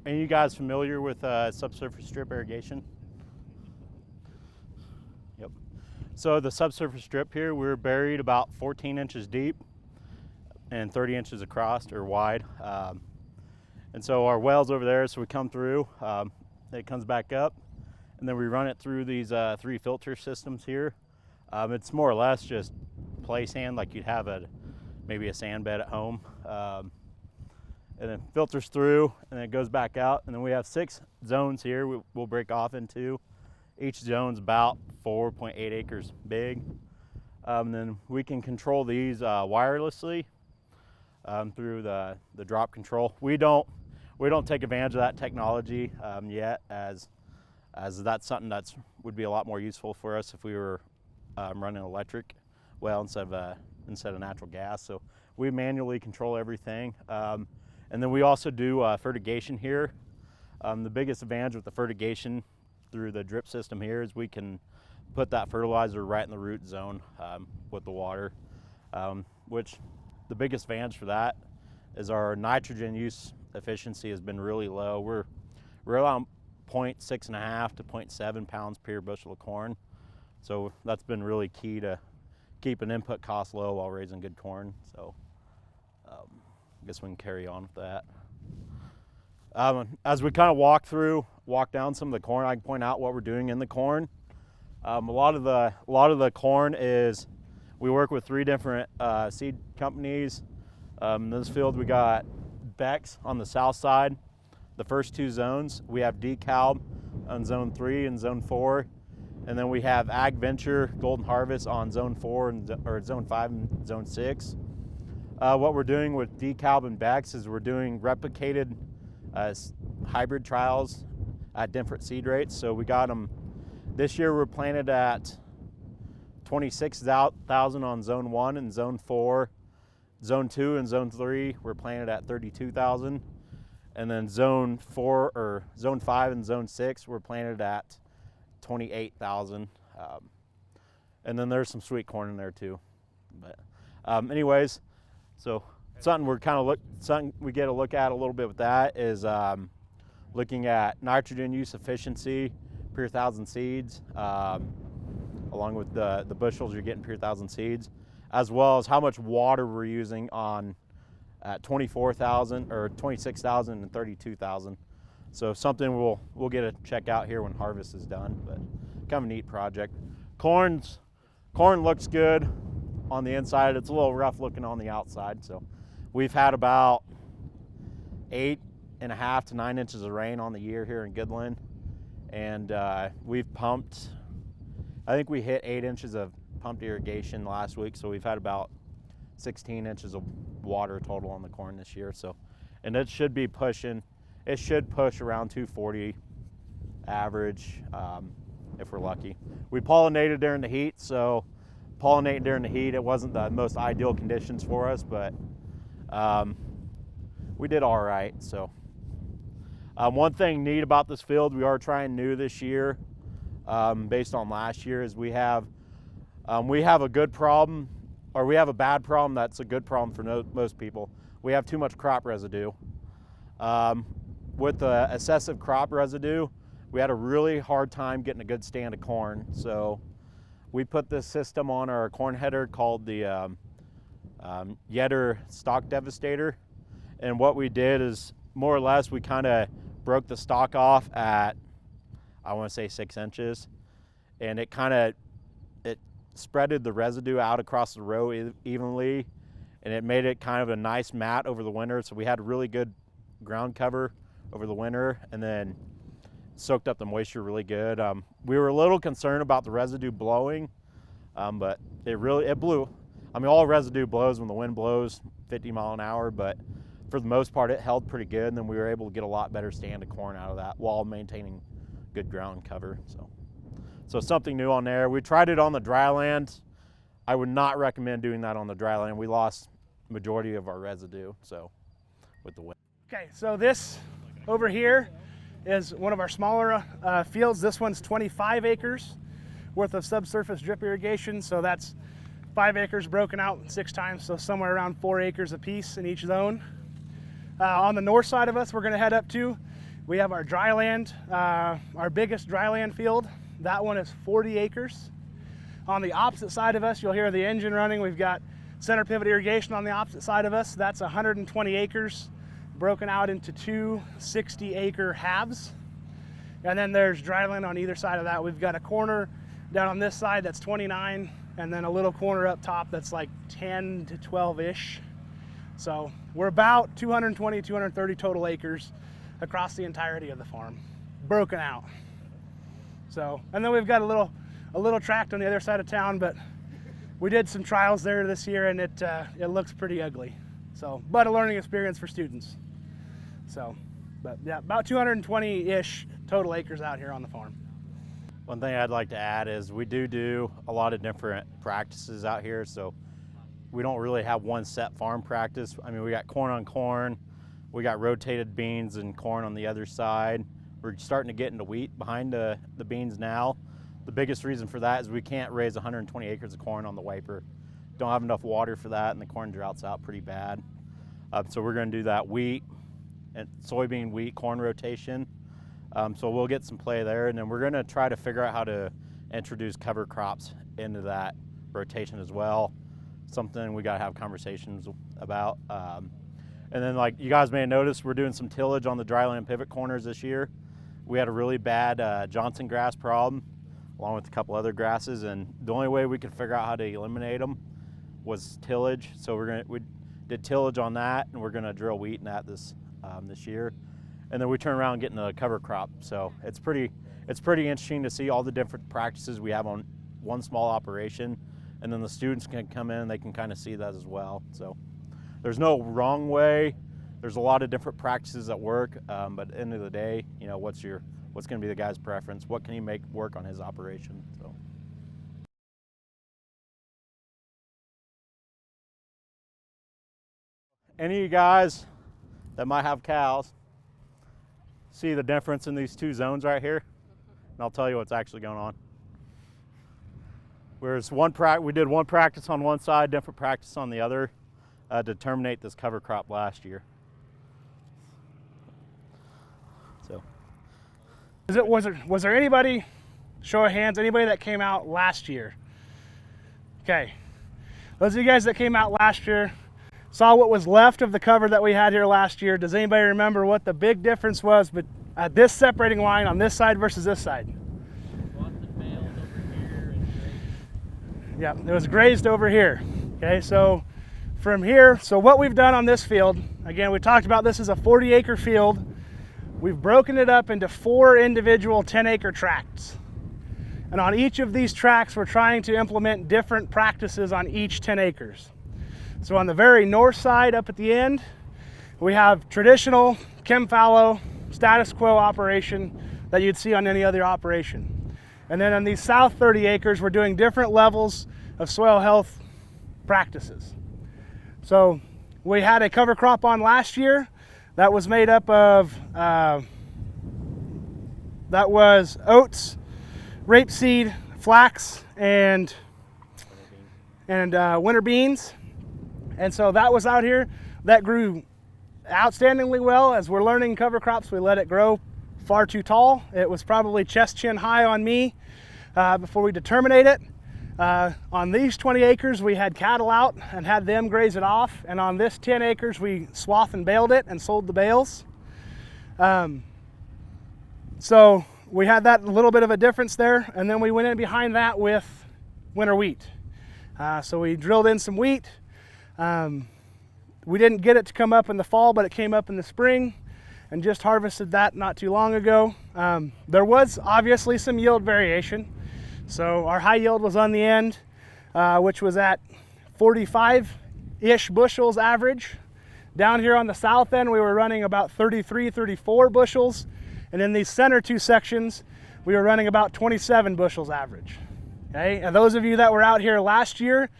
Are you guys familiar with subsurface drip irrigation? Yep. So the subsurface drip here, we're buried about 14 inches deep and 30 inches across or wide. And so our well's over there, so we come through, it comes back up, and then we run it through these 3 filter systems here. It's more or less just play sand like you'd have maybe a sand bed at home. And then filters through, and then it goes back out. And then we have 6 zones here we'll break off into. Each zone's about 4.8 acres big. And then we can control these wirelessly through the drop control. We don't take advantage of that technology yet, as that's something that would be a lot more useful for us if we were running electric well instead of natural gas. So we manually control everything. And then we also do fertigation here. The biggest advantage with the fertigation through the drip system here is we can put that fertilizer right in the root zone with the water, which the biggest advantage for that is our nitrogen use efficiency has been really low. We're around 0.65 to 0.7 pounds per bushel of corn. So that's been really key to keeping input costs low while raising good corn. So I guess we can carry on with that. As we kind of walk down some of the corn, I can point out what we're doing in the corn. A lot of the corn is, we work with 3 different seed companies. In this field we got Beck's on the south side. The first 2 zones, we have DeKalb on zone 3 and zone 4. And then we have Ag Venture Golden Harvest on zone 4 or zone 5 and zone 6. What we're doing with DeKalb and Beck's is we're doing replicated hybrid trials at different seed rates. So we got them, this year we're planted at 26,000 on zone 1 and zone 4. Zone 2 and zone 3 we're planted at 32,000. And then zone 4 or zone 5 and zone 6 we're planted at 28,000. And then there's some sweet corn in there too. But anyways, so something we get a look at a little bit with that is looking at nitrogen use efficiency per 1,000 seeds, along with the bushels you're getting per 1,000 seeds, as well as how much water we're using on 24,000 or 26,000 and 32,000. So something we'll get to check out here when harvest is done, but kind of a neat project. Corn looks good on the inside. It's a little rough looking on the outside. So we've had about 8.5 to 9 inches of rain on the year here in Goodland, and we've pumped, I think we hit 8 inches of pumped irrigation last week, so we've had about 16 inches of water total on the corn this year. So, and it should push around 240 average if we're lucky. We pollinated during the heat, so pollinating during the heat, it wasn't the most ideal conditions for us, but we did all right. So one thing neat about this field, we are trying new this year based on last year, is we have a good problem, or we have a bad problem that's a good problem for most people. We have too much crop residue. With the excessive crop residue, we had a really hard time getting a good stand of corn. So we put this system on our corn header called the Yetter Stalk Devastator. And what we did is, more or less, we kind of broke the stalk off at, I want to say 6 inches. And it spreaded the residue out across the row evenly. And it made it kind of a nice mat over the winter. So we had really good ground cover over the winter, and then soaked up the moisture really good. We were a little concerned about the residue blowing, but it blew. I mean, all residue blows when the wind blows 50 mile an hour, but for the most part it held pretty good, and then we were able to get a lot better stand of corn out of that while maintaining good ground cover. So something new on there. We tried it on the dry land. I would not recommend doing that on the dry land. We lost majority of our residue, so with the wind. Okay, so this over here is one of our smaller fields. This one's 25 acres worth of subsurface drip irrigation. So that's 5 acres broken out 6 times, so somewhere around 4 acres apiece in each zone. On the north side of us, we're gonna head up to We have our dry land, our biggest dry land field. That one is 40 acres. On the opposite side of us, you'll hear the engine running. We've got center pivot irrigation on the opposite side of us. That's 120 acres broken out into two 60-acre halves. And then there's dry land on either side of that. We've got a corner down on this side that's 29, and then a little corner up top that's like 10 to 12-ish. So we're about 220, 230 total acres across the entirety of the farm, broken out. So, and then we've got a little tract on the other side of town, but we did some trials there this year, and it looks pretty ugly. So, but a learning experience for students. So, but yeah, about 220-ish total acres out here on the farm. One thing I'd like to add is we do a lot of different practices out here, so we don't really have one set farm practice. I mean, we got corn on corn, we got rotated beans and corn on the other side. We're starting to get into wheat behind the beans now. The biggest reason for that is we can't raise 120 acres of corn on the wiper. Don't have enough water for that, and the corn droughts out pretty bad. So we're going to do that wheat and soybean, wheat, corn rotation. So we'll get some play there, and then we're going to try to figure out how to introduce cover crops into that rotation as well. Something we got to have conversations about. And then, like you guys may have noticed, we're doing some tillage on the dryland pivot corners this year. We had a really bad Johnson grass problem, along with a couple other grasses, and the only way we could figure out how to eliminate them was tillage. So we did tillage on that, and we're gonna drill wheat in that this year. And then we turn around and get into the cover crop. So it's pretty interesting to see all the different practices we have on one small operation, and then the students can come in and they can kind of see that as well. So there's no wrong way. There's a lot of different practices that work, but at the end of the day, you know, what's going to be the guy's preference? What can he make work on his operation? So. Any of you guys that might have cows see the difference in these two zones right here? And I'll tell you what's actually going on. Whereas we did one practice on one side, different practice on the other, to terminate this cover crop last year. So, was there anybody, show of hands, anybody that came out last year? Okay, those of you guys that came out last year saw what was left of the cover that we had here last year. Does anybody remember what the big difference was at this separating line on this side versus this side? Yeah, it was grazed over here. Okay, so from here, so what we've done on this field, again, we talked about this is a 40-acre field. We've broken it up into 4 individual 10-acre tracts. And on each of these tracts, we're trying to implement different practices on each 10 acres. So on the very north side up at the end, we have traditional chem fallow status quo operation that you'd see on any other operation. And then on these south 30 acres, we're doing different levels of soil health practices. So we had a cover crop on last year that was made up of, that was oats, rapeseed, flax, and winter beans. And so that was out here. That grew outstandingly well. As we're learning cover crops, we let it grow far too tall. It was probably chest chin high on me before we determinate it. On these 20 acres, we had cattle out and had them graze it off. And on this 10 acres, we swath and baled it and sold the bales. So we had that little bit of a difference there. And then we went in behind that with winter wheat. So we drilled in some wheat. We didn't get it to come up in the fall, but it came up in the spring, and just harvested that not too long ago. There was obviously some yield variation. So our high yield was on the end, which was at 45-ish bushels average. Down here on the south end, we were running about 33, 34 bushels. And in these center 2 sections, we were running about 27 bushels average. Okay, and those of you that were out here last year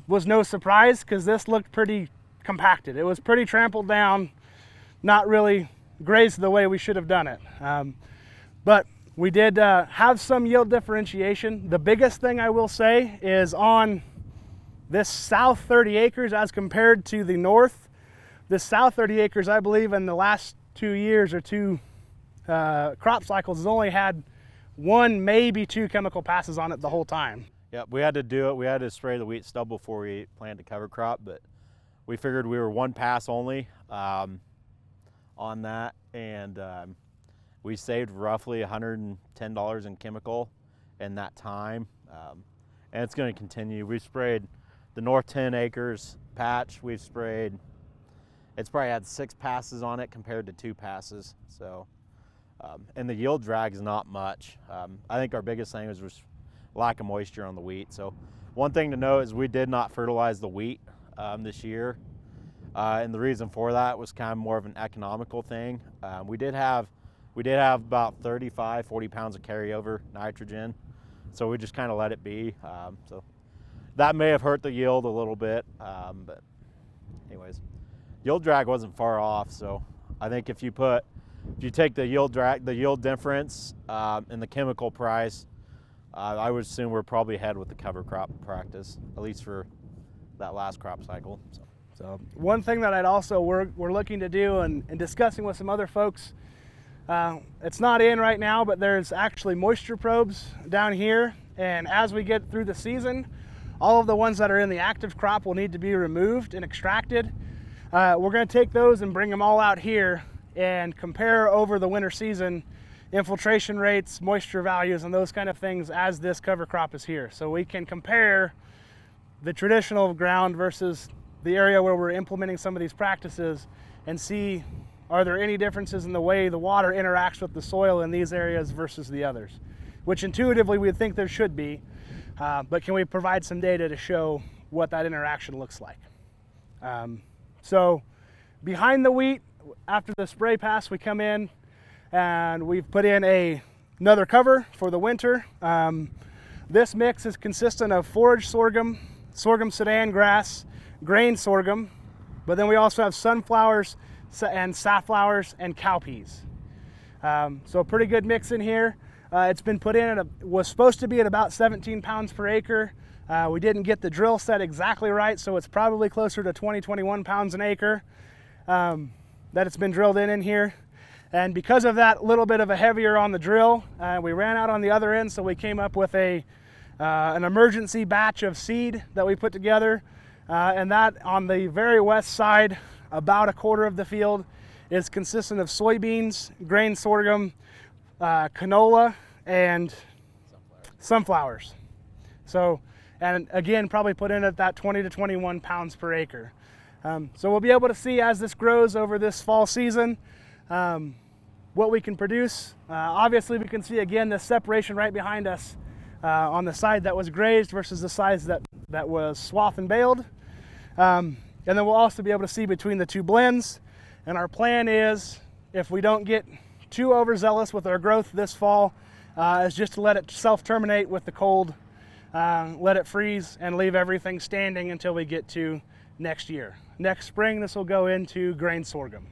was no surprise, because this looked pretty compacted. It was pretty trampled down, not really grazed the way we should have done it. But we did have some yield differentiation. The biggest thing I will say is on this south 30 acres as compared to the north. This south 30 acres, I believe in the last 2 years or two crop cycles has only had 1, maybe 2 chemical passes on it the whole time. Yeah, we had to do it. We had to spray the wheat stubble before we planted cover crop, but we figured we were 1 pass only on that, and we saved roughly $110 in chemical in that time, and it's going to continue. We sprayed the north 10 acres patch. We've sprayed, it's probably had 6 passes on it compared to 2 passes. So, and the yield drag is not much. I think our biggest thing was lack of moisture on the wheat. So one thing to note is we did not fertilize the wheat this year. And the reason for that was kind of more of an economical thing. We did have about 35, 40 pounds of carryover nitrogen. So we just kind of let it be. So that may have hurt the yield a little bit. But anyways, yield drag wasn't far off. So I think if you take the yield drag, the yield difference and the chemical price, I would assume we're probably ahead with the cover crop practice, at least for that last crop cycle. So one thing that we're looking to do and discussing with some other folks, it's not in right now, but there's actually moisture probes down here. And as we get through the season, all of the ones that are in the active crop will need to be removed and extracted. We're going to take those and bring them all out here and compare over the winter season infiltration rates, moisture values, and those kind of things as this cover crop is here. So we can compare the traditional ground versus the area where we're implementing some of these practices and see, are there any differences in the way the water interacts with the soil in these areas versus the others, which intuitively we would think there should be, but can we provide some data to show what that interaction looks like? So behind the wheat, after the spray pass, we come in and we've put in another cover for the winter. This mix is consistent of forage sorghum, sorghum sudan grass, grain sorghum, but then we also have sunflowers and safflowers and cowpeas. So a pretty good mix in here. It's been put in was supposed to be at about 17 pounds per acre. We didn't get the drill set exactly right, so it's probably closer to 21 pounds an acre that it's been drilled in here. And because of that little bit of a heavier on the drill, we ran out on the other end, so we came up with an emergency batch of seed that we put together. And that on the very west side, about a quarter of the field, is consistent of soybeans, grain sorghum, canola, and sunflowers. So, and again, probably put in at that 20 to 21 pounds per acre. So we'll be able to see as this grows over this fall season, what we can produce. Obviously we can see again the separation right behind us on the side that was grazed versus the sides that was swath and baled. And then we'll also be able to see between the 2 blends. And our plan is, if we don't get too overzealous with our growth this fall, is just to let it self-terminate with the cold, let it freeze and leave everything standing until we get to next year. Next spring, this will go into grain sorghum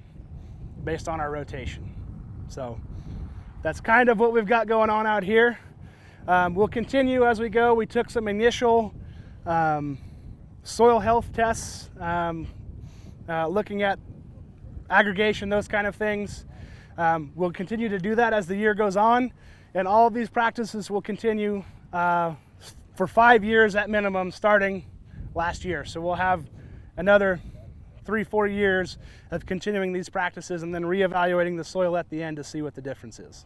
based on our rotation. So that's kind of what we've got going on out here. We'll continue as we go. We took some initial soil health tests, looking at aggregation, those kind of things. We'll continue to do that as the year goes on, and all of these practices will continue for 5 years at minimum, starting last year. So we'll have another 3-4 years of continuing these practices and then reevaluating the soil at the end to see what the difference is.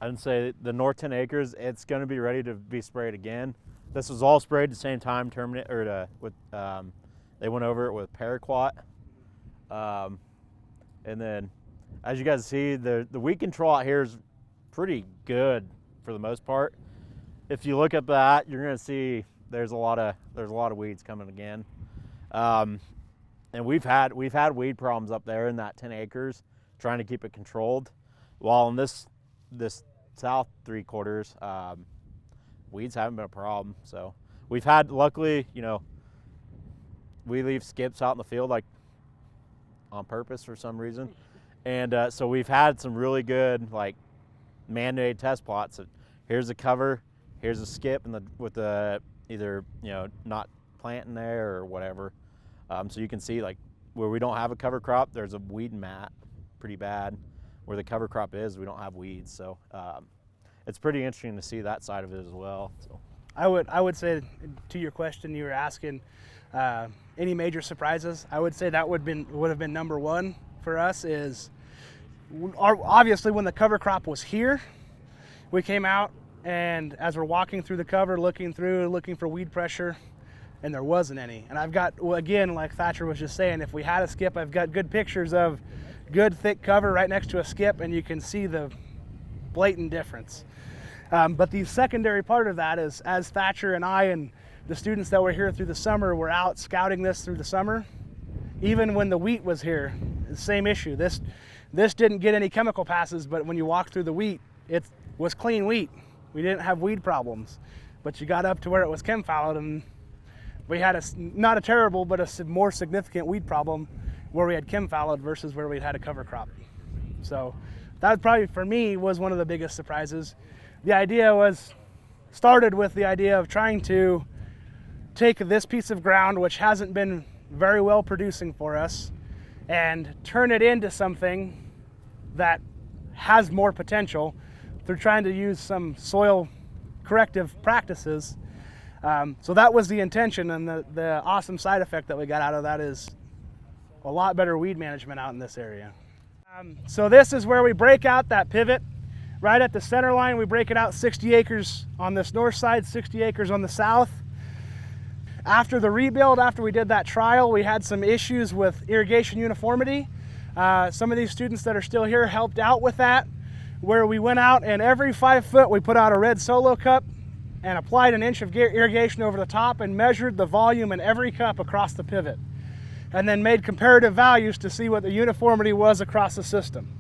I'd say the north 10 acres, it's going to be ready to be sprayed again. This was all sprayed at the same time, they went over it with paraquat. And then, as you guys see, the weed control out here is pretty good for the most part. If you look at that, you're going to see there's a lot of weeds coming again. And we've had weed problems up there in that 10 acres, trying to keep it controlled. While in this south 3/4, weeds haven't been a problem. So we've had, luckily, we leave skips out in the field like on purpose for some reason. And so we've had some really good like man-made test plots. Here's a cover, here's a skip, and with the either not planting there or whatever. So you can see like where we don't have a cover crop, there's a weed mat, pretty bad. Where the cover crop is, we don't have weeds, so it's pretty interesting to see that side of it as well. So. I would say, to your question, you were asking any major surprises. I would say that would have been number one for us. Is obviously when the cover crop was here, we came out, and as we're walking through the cover, looking for weed pressure, and there wasn't any. And I've got, well, again, like Thatcher was just saying, if we had a skip, I've got good pictures of good thick cover right next to a skip, and you can see the blatant difference. But the secondary part of that is, as Thatcher and I and the students that were here through the summer were out scouting this through the summer, even when the wheat was here, the same issue. This didn't get any chemical passes, but when you walk through the wheat, it was clean wheat. We didn't have weed problems, but you got up to where it was chem fallowed, and we had not a terrible, but a more significant weed problem where we had chem fallowed versus where we had a cover crop. So that probably for me was one of the biggest surprises. The idea started with the idea of trying to take this piece of ground, which hasn't been very well producing for us, and turn it into something that has more potential through trying to use some soil corrective practices. So that was the intention, and the awesome side effect that we got out of that is a lot better weed management out in this area. So this is where we break out that pivot. Right at the center line, we break it out 60 acres on this north side, 60 acres on the south. After the rebuild, after we did that trial, we had some issues with irrigation uniformity. Some of these students that are still here helped out with that, where we went out and every 5 foot we put out a red solo cup and applied an inch of irrigation over the top and measured the volume in every cup across the pivot, and then made comparative values to see what the uniformity was across the system.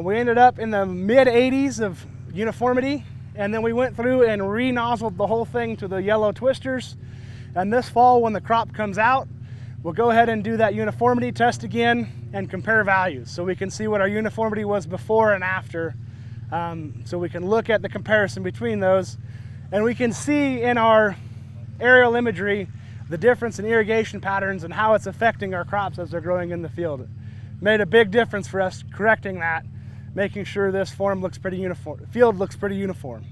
We ended up in the mid 80s of uniformity, and then we went through and re-nozzled the whole thing to the yellow twisters. And this fall, when the crop comes out, we'll go ahead and do that uniformity test again and compare values so we can see what our uniformity was before and after, so we can look at the comparison between those, and we can see in our aerial imagery the difference in irrigation patterns and how it's affecting our crops as they're growing in the field. Made a big difference for us correcting that, making sure this field looks pretty uniform.